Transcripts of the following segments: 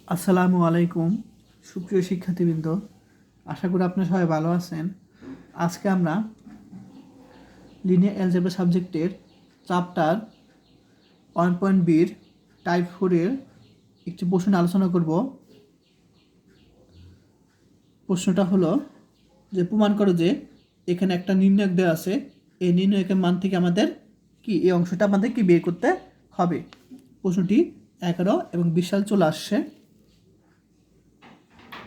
আসসালামু আলাইকুম সুপ্রিয় শিক্ষার্থীবৃন্দ, আশা করি আপনারা সবাই ভালো আছেন। আজকে আমরা লিনিয়ার অ্যালজেব্রা সাবজেক্টের চ্যাপ্টার 1.বির টাইপ 4-এর একটি প্রশ্ন নিয়ে আলোচনা করব। প্রশ্নটা হলো যে প্রমাণ করো যে এখানে একটা নির্ণায়ক দেওয়া আছে, এই নির্ণায়কের মান থেকে আমাদের কি এই অংশটা আমাদের কি বের করতে হবে। প্রশ্নটি 11 এবং 20 সাল চলে আসছে।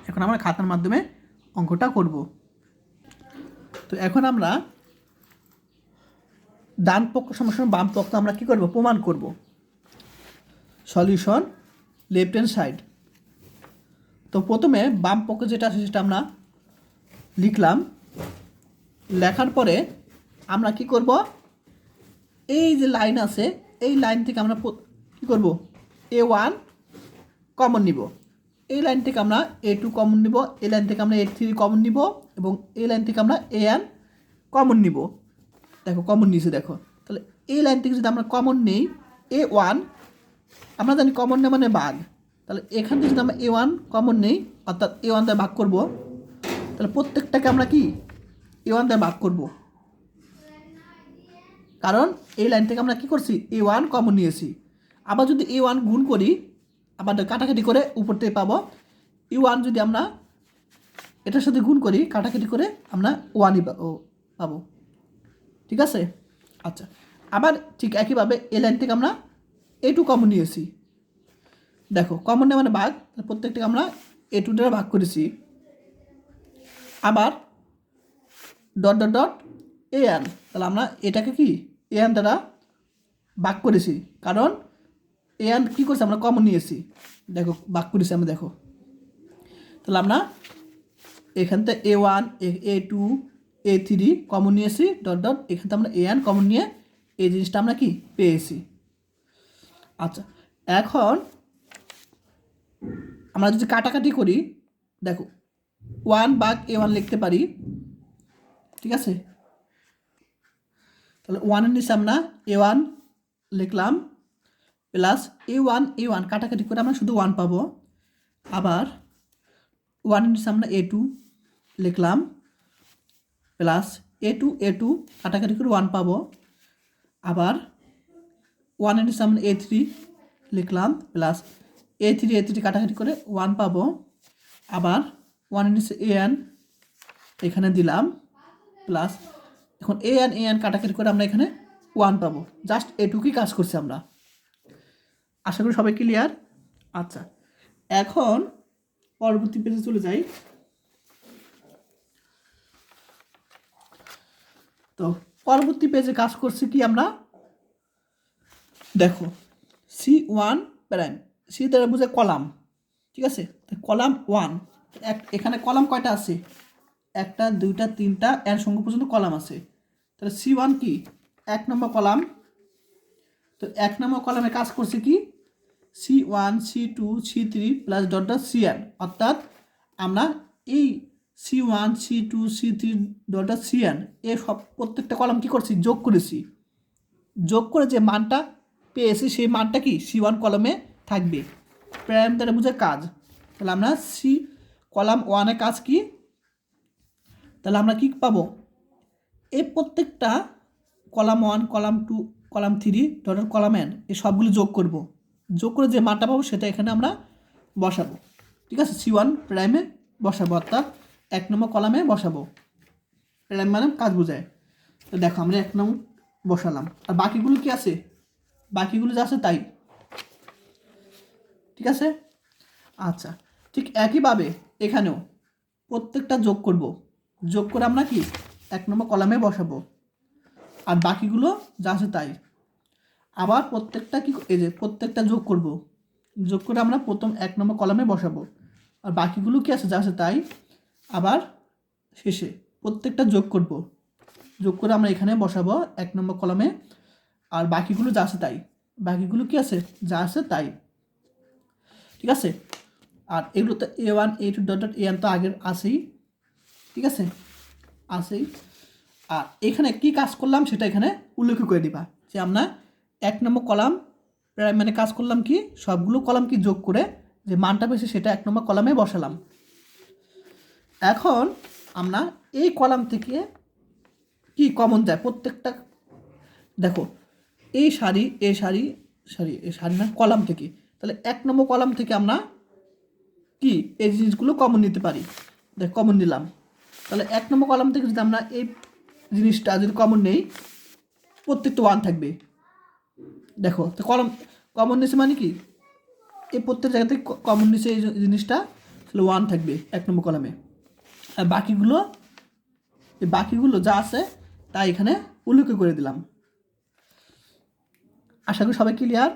এখন আমরা খাতার মাধ্যমে অঙ্কটা করব। তো এখন আমরা ডান পক্ষ সমান বাম পক্ষ আমরা কি করব, প্রমাণ করব। Solution left hand side. তো প্রথমে বাম পক্ষ যেটা আছে সেটা আমরা লিখলাম। লেখার পরে আমরা কি করব, এই যে লাইন আছে এই লাইন থেকে আমরা কি করব, A1 কমন নিব। এই লাইন থেকে আমরা A2 কমন নিব, এই লাইন থেকে আমরা A3 কমন নিব এবং এই লাইন থেকে আমরা AN কমন নিব। দেখো কমন নিয়েছে, দেখো তাহলে এই লাইন থেকে যদি আমরা কমন নেই A1, আমরা জানি কমন নেই মানে ভাগ, তাহলে এখান থেকে যদি আমরা A1 কমন নেই অর্থাৎ A1 দ্বারা ভাগ করব, তাহলে প্রত্যেকটাকে আমরা কি A1 দ্বারা ভাগ করব, কারণ এই লাইন থেকে আমরা কি করছি A1 কমন নিয়েছি। আবার যদি A1 গুণ করি, আবার কাটাকাটি করে উপর থেকে পাবো A1, যদি আমরা এটার সাথে গুণ করি কাটাকাটি করে আমরা 1ই পাবো। ঠিক আছে, আচ্ছা। আবার ঠিক একইভাবে এই লাইন থেকে আমরা A2 কমন নিয়েছি, দেখো কমন নেই মানে ভাগ, প্রত্যেকটাকে আমরা A2 দ্বারা ভাগ করেছি। আবার ডট ডট ডট AN, তাহলে আমরা এটাকে কি AN দ্বারা ভাগ করেছি, কারণ AN কী করছে আমরা কমন নিয়েছি, দেখো ভাগ করেছি আমরা, দেখো তাহলে আমরা এখান থেকে A1 A2 A3 কমন নিয়েছি, ডট ডট এখান থেকে আমরা AN কমন নিয়ে এই জিনিসটা আমরা কি পেয়েছি। আচ্ছা, এখন আমরা যদি কাটাকাটি করি, দেখো 1 ভাগ A1 লিখতে পারি। ঠিক আছে, তাহলে 1-এর নিচে আমরা A1 লিখলাম, প্লাস A1 কাটাকাটি করে আমরা শুধু 1 পাবো। আবার 1-এর নিচে আমরা A2 লিখলাম, প্লাস A2 কাটাকাটি করে 1 পাবো। আবার 1-এর নিচে আমরা A3 লিখলাম, প্লাস A3 কাটাকাটি করে 1 পাবো। আবার 1-এর নিচে AN এখানে দিলাম, প্লাস এখন AN কাটাকাটি করে আমরা এখানে 1 পাবো। জাস্ট এটুকুই কাজ করছি আমরা। আশা করি সবাই ক্লিয়ার। আচ্ছা, এখন পরবর্তী পেজে চলে যাই। তো পরবর্তী পেজে কাজ করছি কি আমরা, দেখো C1 প্রাইম, সি দ্বারা বোঝায় কলাম। ঠিক আছে, কলাম 1, এখানে কলাম কয়টা আছে, 1টা 2টা 3টা এর সংখ্যা পর্যন্ত কলাম আছে। তাহলে C1 কি 1 নম্বর কলাম। তো 1 নম্বর কলামে কাজ করছে কি C1 C2 C3 plus dot dot CN, অর্থাৎ আমরা এই C1 C2 C3 dot dot CN এই সব প্রত্যেকটা কলাম কি করছি, যোগ করেছি। যোগ করে যে মানটা পেয়েছি সেই মানটা কি C1 কলামে থাকবে। প্রাইম দ্বারা বোঝায় কাজ। তাহলে আমরা কলাম 1-এ কাজ কি, তাহলে আমরা কি পাবো, এই প্রত্যেকটা column 1 column 2 column 3 dot column n এই সবগুলো যোগ করব। যোগ করে যে মানটা পাবো সেটা এখানে আমরা বসাবো। ঠিক আছে, C1 প্রাইমে বসাবো, অর্থাৎ 1 নম্বর কলামে বসাবো। প্রাইম মানে কাজ বোঝায়। তো দেখো আমরা 1 নম্বর বসালাম, আর বাকিগুলো কি আছে, বাকিগুলো যা আছে তাই। ঠিক আছে, আচ্ছা ঠিক একইভাবে এখানেও প্রত্যেকটা যোগ করব। যোগ করে আমরা কি 1 নম্বর কলামে বসাবো, আর বাকিগুলো যা আছে তাই। আবার প্রত্যেকটা কি এই যে প্রত্যেকটা যোগ করব, যোগ করে আমরা প্রথম 1 নম্বর কলামে বসাবো, আর বাকিগুলো কি আছে যা আছে তাই। আবার শেষে প্রত্যেকটা যোগ করব, যোগ করে আমরা এখানে বসাবো 1 নম্বর কলামে, আর বাকিগুলো যা আছে তাই। বাকিগুলো কি আছে যা আছে তাই। ঠিক আছে, আর এগুলো তো A1 A2 dot dot AN তো আগের আছেই। ঠিক আছে, আছেই। আর এখানে কি কাজ করলাম সেটা এখানে উল্লেখ করে দিবা, যে আমরা 1 নম্বর কলাম প্রায় মানে কাজ করলাম কি সবগুলো কলাম কি যোগ করে যে মানটা পেয়েছি সেটা 1 নম্বর কলামে বসালাম। এখন আমরা এই কলাম থেকে কি কমন যায় প্রত্যেকটা, দেখো এই সারি না কলাম থেকে, তাহলে 1 নম্বর কলাম থেকে আমরা কি এই জিনিসগুলো কমন নিতে পারি। দেখ কমন নিলাম, তাহলে 1 নম্বর কলাম থেকে যদি আমরা এই জিনিসটা যদি কমন নেই, প্রত্যেকটা 1 থাকবে। দেখো তো কমন নিছে মানে কি এই প্রত্যেক জায়গা থেকে কমন নিছে এই জিনিসটা, তাহলে 1 থাকবে 1 নম্বর কলামে। আর বাকিগুলো যা আছে তা এখানে উল্লেখ করে দিলাম। আশা করি সবাই ক্লিয়ার।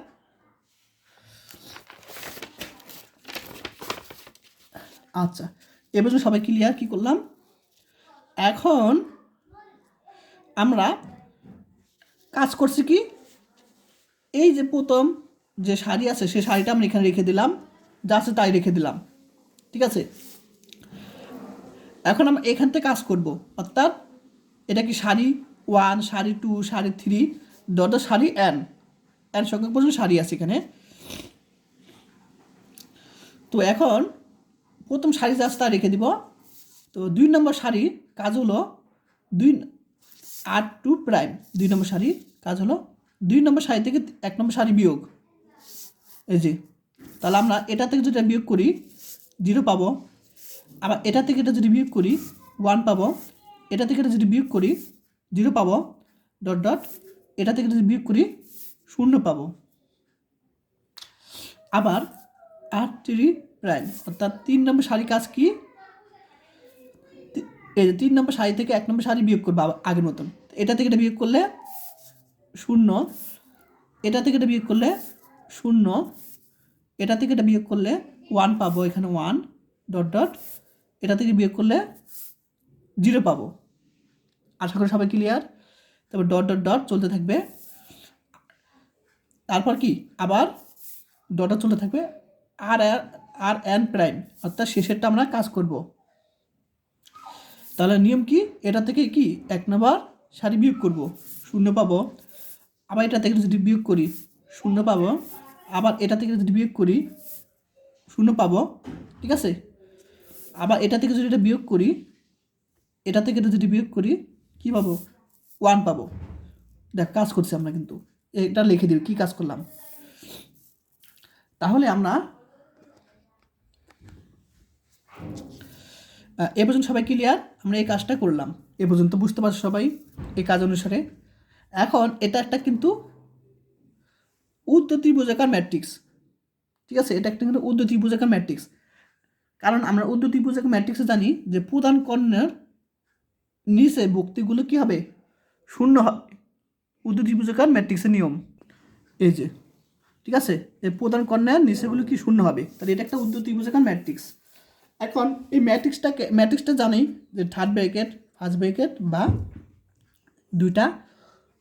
আচ্ছা, এবার সবাই ক্লিয়ার কি করলাম। এখন আমরা কাজ করছি কি, এই যে প্রথম যে সারি আছে সেই সারিটা আমরা এখানে রেখে দিলাম, যা আছে তাই রেখে দিলাম, ঠিক আছে। এখন আমরা এখান থেকে কাজ করব, অর্থাৎ এটা কি সারি 1, সারি 2, সারি 3, ডট সারি n সংখ্যক পর্যন্ত সারি আছে এখানে। তো এখন প্রথম সারি যা আছে তা রেখে দিব। তো 2 নম্বর সারি কাজ হলো 2 প্রাইম, 2 নম্বর সারির কাজ হলো 2 নম্বর সারি থেকে 1 নম্বর সারি বিয়োগ, এই যে। তাহলে আমরা এটা থেকে যদি বিয়োগ করি 0 পাবো, আবার এটা থেকে এটা যদি বিয়োগ করি 1 পাবো, এটা থেকে এটা যদি বিয়োগ করি 0 পাবো, ডট এটা থেকে যদি বিয়োগ করি 0 পাবো। আবার r3 প্রাইম, অর্থাৎ 3 নম্বর সারি কাজ কি, এই যে 3 নম্বর সারি থেকে 1 নম্বর সারি বিয়োগ করবো আগের মতন। এটা থেকে এটা বিয়োগ করলে 0, এটা থেকে এটা বিয়োগ করলে 0, এটা থেকে এটা বিয়োগ করলে 1 পাবো, এখানে 1, ডট এটা থেকে বিয়োগ করলে 0 পাবো। আশা করি সবাই ক্লিয়ার। তারপর ডট চলতে থাকবে, তারপর কি আবার ডট চলতে থাকবে আর এন প্রাইম, অর্থাৎ শেষেরটা আমরা কাজ করব। তাহলে নিয়ম কি, এটা থেকে কি 1 নম্বর সারি বিয়োগ করব, 0 পাবো। আবার এটা থেকে যদি বিয়োগ করি 0 পাবো, আবার এটা থেকে যদি বিয়োগ করি 0 পাবো, ঠিক আছে। আবার এটা থেকে যদি এটা বিয়োগ করি, এটা থেকে যদি বিয়োগ করি কি পাবো, 1 পাবো। দেখ কাজ করছি আমরা, কিন্তু এটা লিখে দিই কি কাজ করলাম। তাহলে আমরা এ পর্যন্ত সবাই ক্লিয়ার, আমরা এই কাজটা করলাম এ পর্যন্ত, বুঝতে পারছো সবাই এই কাজ অনুসারে। এখন এটা একটা কিন্তু ঊর্ধ্ব ত্রিভুজাকার ম্যাট্রিক্স, ঠিক আছে। এটা একটা কিন্তু ঊর্ধ্ব ত্রিভুজাকার ম্যাট্রিক্স, কারণ আমরা ঊর্ধ্ব ত্রিভুজাকার ম্যাট্রিক্সে জানি যে প্রধান কর্ণের নিচে ভুক্তিগুলো কি হবে, 0 হবে, ঊর্ধ্ব ত্রিভুজাকার ম্যাট্রিক্সের নিয়ম এই যে, ঠিক আছে। এই প্রধান কর্ণের নিচেগুলো কি 0 হবে, তাহলে এটা একটা ঊর্ধ্ব ত্রিভুজাকার ম্যাট্রিক্স। এখন এই ম্যাট্রিক্সটা জানি যে থার্ড ব্র্যাকেট, ফার্স্ট ব্র্যাকেট বা দুইটা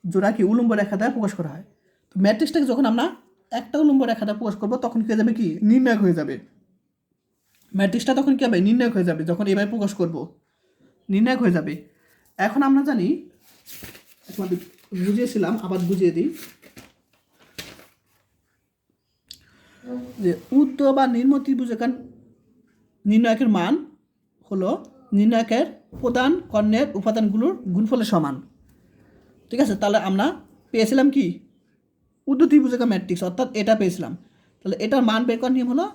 জোড়া কি উলম্ব রেখা দ্বারা প্রকাশ করা হয়। তো ম্যাট্রিক্সটাকে যখন আমরা একটা উলম্ব রেখা দ্বারা প্রকাশ করবো তখন কি হয়ে যাবে, কি নির্ণায়ক হয়ে যাবে। ম্যাট্রিক্সটা তখন কি হবে, নির্ণায়ক হয়ে যাবে, যখন এভাবে প্রকাশ করব নির্ণায়ক হয়ে যাবে। এখন আমরা জানি, বুঝিয়েছিলাম আবার বুঝিয়ে দিই, যে ঊর্ধ্ব বা নিম্ন ত্রিভুজাকার নির্ণায়কের মান হলো নির্ণায়কের প্রধান কর্ণের উপাদানগুলোর গুণফলের সমান, ঠিক আছে। তাহলে আমরা পেয়েছিলাম কি ঊর্ধ্ব ত্রিভুজাকার ম্যাট্রিক্স, অর্থাৎ এটা পেয়েছিলাম। তাহলে এটার মান বের করার নিয়ম হলো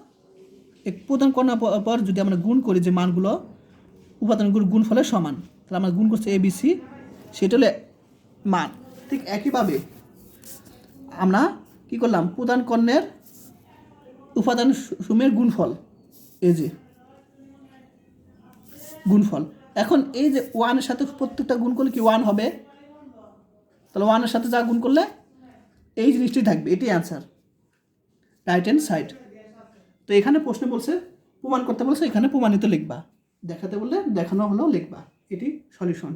প্রধান কর্ণের পর যদি আমরা গুণ করি যে মানগুলো উপাদানগুলোর গুণফলের সমান, তাহলে আমরা গুণ করছি ABC, সেটা হলো মান। ঠিক একইভাবে আমরা কি করলাম, প্রধান কর্ণের উপাদান সমূহের গুণফল, এই যে গুণফল। এখন এই যে 1-এর সাথে প্রত্যেকটা গুণ করলে কি 1 হবে, তাহলে 1-এর সাথে যা গুণ করলে এই জিনিসটি থাকবে, এটি অ্যান্সার, রাইট হ্যান্ড সাইড। তো এখানে প্রশ্ন বলছে প্রমাণ করতে বলছে, এখানে প্রমাণিত লিখবা, দেখাতে বললে দেখানো হলেও লিখবা, এটি সলিউশন।